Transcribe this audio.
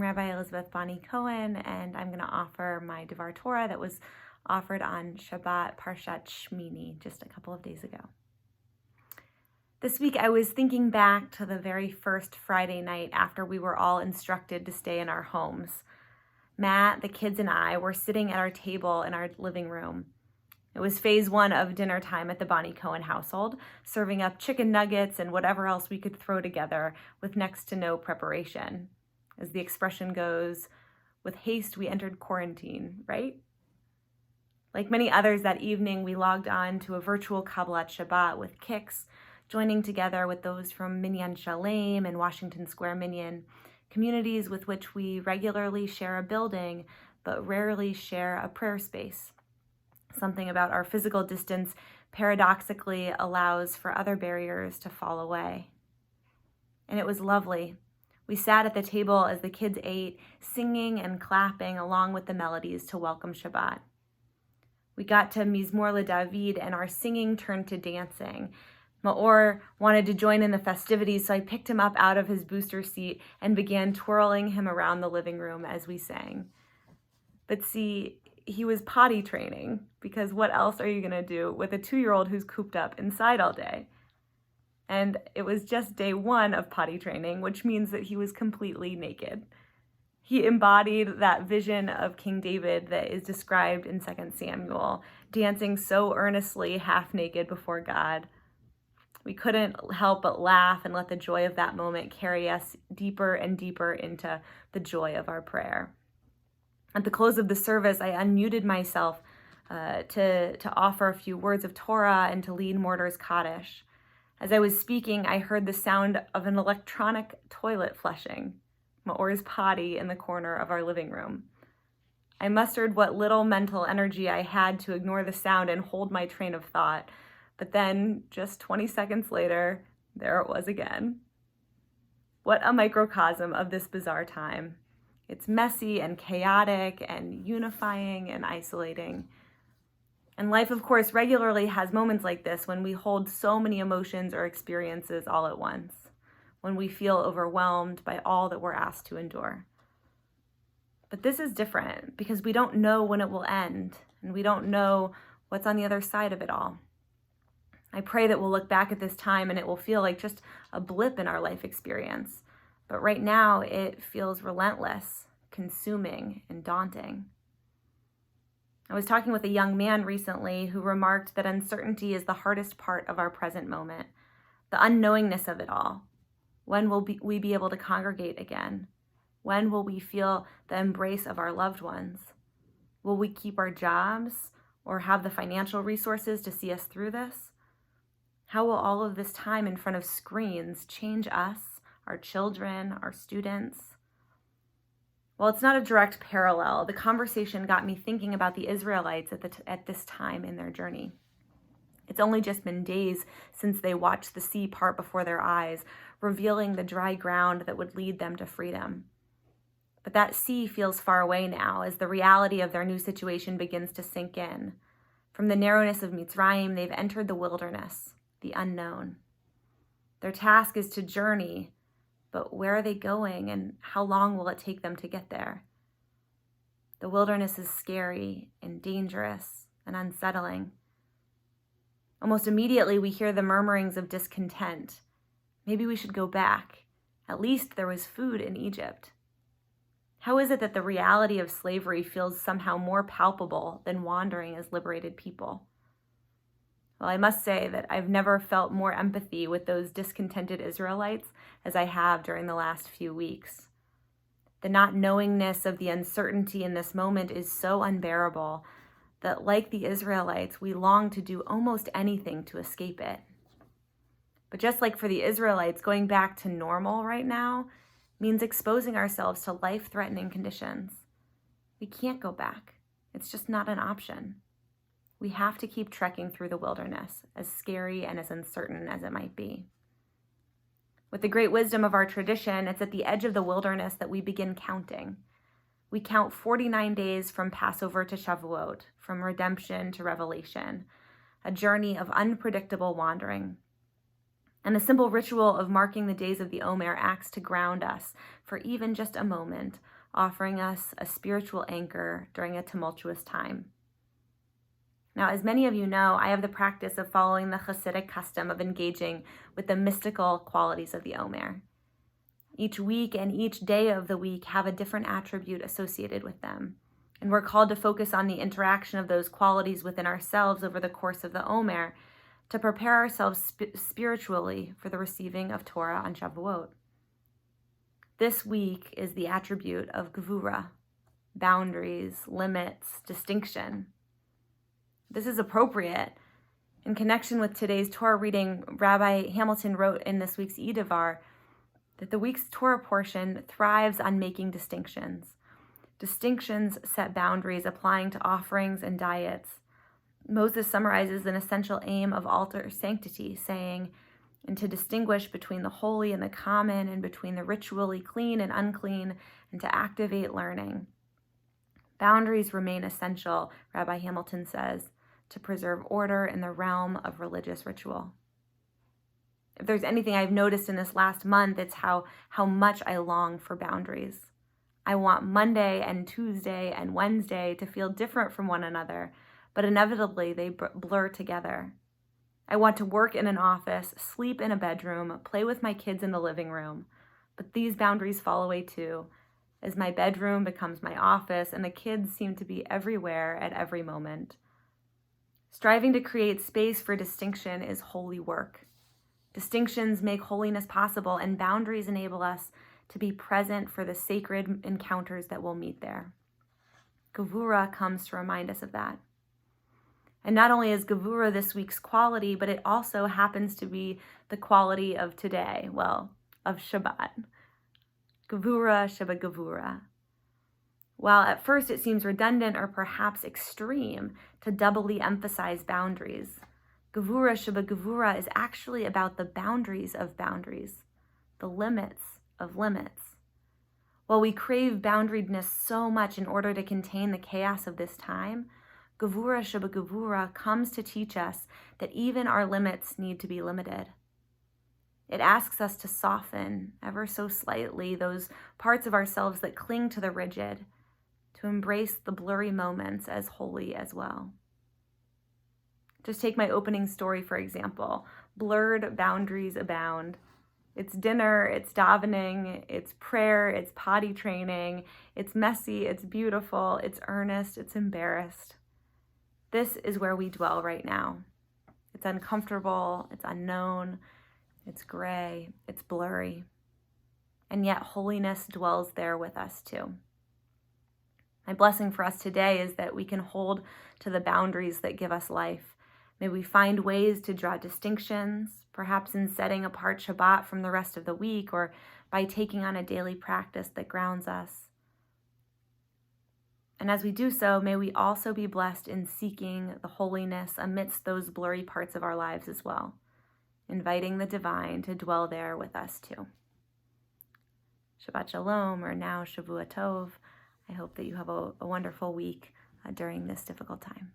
Rabbi Elizabeth Bonney-Cohen, and I'm going to offer my Devar Torah that was offered on Shabbat, Parashat Shemini, just a couple of days ago. This week I was thinking back to the very first Friday night after we were all instructed to stay in our homes. Matt, the kids, and I were sitting at our table in our living room. It was phase one of dinner time at the Bonney-Cohen household, serving up chicken nuggets and whatever else we could throw together with next to no preparation. As the expression goes, with haste we entered quarantine, right? Like many others that evening, we logged on to a virtual Kabbalat Shabbat with Kicks, joining together with those from Minyan Shalem and Washington Square Minyan, communities with which we regularly share a building, but rarely share a prayer space. Something about our physical distance paradoxically allows for other barriers to fall away. And it was lovely. We sat at the table as the kids ate, singing and clapping along with the melodies to welcome Shabbat. We got to Mizmor LeDavid and our singing turned to dancing. Maor wanted to join in the festivities, so I picked him up out of his booster seat and began twirling him around the living room as we sang. But see, he was potty training, because what else are you going to do with a 2-year-old who's cooped up inside all day? And it was just day one of potty training, which means that he was completely naked. He embodied that vision of King David that is described in 2 Samuel, dancing so earnestly, half naked before God. We couldn't help but laugh and let the joy of that moment carry us deeper and deeper into the joy of our prayer. At the close of the service, I unmuted myself to offer a few words of Torah and to lead Mortar's Kaddish. As I was speaking, I heard the sound of an electronic toilet flushing, Maor's potty in the corner of our living room. I mustered what little mental energy I had to ignore the sound and hold my train of thought, but then, just 20 seconds later, there it was again. What a microcosm of this bizarre time. It's messy and chaotic and unifying and isolating. And life, of course, regularly has moments like this when we hold so many emotions or experiences all at once, when we feel overwhelmed by all that we're asked to endure. But this is different because we don't know when it will end, and we don't know what's on the other side of it all. I pray that we'll look back at this time and it will feel like just a blip in our life experience. But right now, it feels relentless, consuming, and daunting. I was talking with a young man recently who remarked that uncertainty is the hardest part of our present moment, the unknowingness of it all. When will we be able to congregate again? When will we feel the embrace of our loved ones? Will we keep our jobs or have the financial resources to see us through this? How will all of this time in front of screens change us, our children, our students? While it's not a direct parallel, the conversation got me thinking about the Israelites at this time in their journey. It's only just been days since they watched the sea part before their eyes, revealing the dry ground that would lead them to freedom. But that sea feels far away now as the reality of their new situation begins to sink in. From the narrowness of Mitzrayim, they've entered the wilderness, the unknown. Their task is to journey, but where are they going and how long will it take them to get there? The wilderness is scary and dangerous and unsettling. Almost immediately, we hear the murmurings of discontent. Maybe we should go back. At least there was food in Egypt. How is it that the reality of slavery feels somehow more palpable than wandering as liberated people? Well, I must say that I've never felt more empathy with those discontented Israelites as I have during the last few weeks. The not knowingness of the uncertainty in this moment is so unbearable that, like the Israelites, we long to do almost anything to escape it. But just like for the Israelites, going back to normal right now means exposing ourselves to life-threatening conditions. We can't go back. It's just not an option. We have to keep trekking through the wilderness, as scary and as uncertain as it might be. With the great wisdom of our tradition, it's at the edge of the wilderness that we begin counting. We count 49 days from Passover to Shavuot, from redemption to revelation, a journey of unpredictable wandering. And the simple ritual of marking the days of the Omer acts to ground us for even just a moment, offering us a spiritual anchor during a tumultuous time. Now, as many of you know, I have the practice of following the Hasidic custom of engaging with the mystical qualities of the Omer. Each week and each day of the week have a different attribute associated with them. And we're called to focus on the interaction of those qualities within ourselves over the course of the Omer to prepare ourselves spiritually for the receiving of Torah on Shavuot. This week is the attribute of Gevura, boundaries, limits, distinction. This is appropriate. In connection with today's Torah reading, Rabbi Hamilton wrote in this week's Idavar that the week's Torah portion thrives on making distinctions. Distinctions set boundaries applying to offerings and diets. Moses summarizes an essential aim of altar sanctity, saying, and to distinguish between the holy and the common, and between the ritually clean and unclean, and to activate learning. Boundaries remain essential, Rabbi Hamilton says, to preserve order in the realm of religious ritual. If there's anything I've noticed in this last month, it's how much I long for boundaries. I want Monday and Tuesday and Wednesday to feel different from one another, but inevitably they blur together. I want to work in an office, sleep in a bedroom, play with my kids in the living room, but these boundaries fall away too, as my bedroom becomes my office and the kids seem to be everywhere at every moment. Striving to create space for distinction is holy work. Distinctions make holiness possible, and boundaries enable us to be present for the sacred encounters that we'll meet there. Gevura comes to remind us of that. And not only is Gevura this week's quality, but it also happens to be the quality of today, of Shabbat. Gevura, Shabbat Gevura. While at first it seems redundant or perhaps extreme to doubly emphasize boundaries, Gevura, Shabbat Gevura is actually about the boundaries of boundaries, the limits of limits. While we crave boundariedness so much in order to contain the chaos of this time, Gevura, Shabbat Gevura comes to teach us that even our limits need to be limited. It asks us to soften, ever so slightly, those parts of ourselves that cling to the rigid, to embrace the blurry moments as holy as well. Just take my opening story, for example. Blurred boundaries abound. It's dinner, it's davening, it's prayer, it's potty training, it's messy, it's beautiful, it's earnest, it's embarrassed. This is where we dwell right now. It's uncomfortable, it's unknown, it's gray, it's blurry. And yet holiness dwells there with us too. My blessing for us today is that we can hold to the boundaries that give us life. May we find ways to draw distinctions, perhaps in setting apart Shabbat from the rest of the week, or by taking on a daily practice that grounds us. And as we do so, may we also be blessed in seeking the holiness amidst those blurry parts of our lives as well, inviting the divine to dwell there with us too. Shabbat Shalom, or now Shavua Tov. I hope that you have a wonderful week during this difficult time.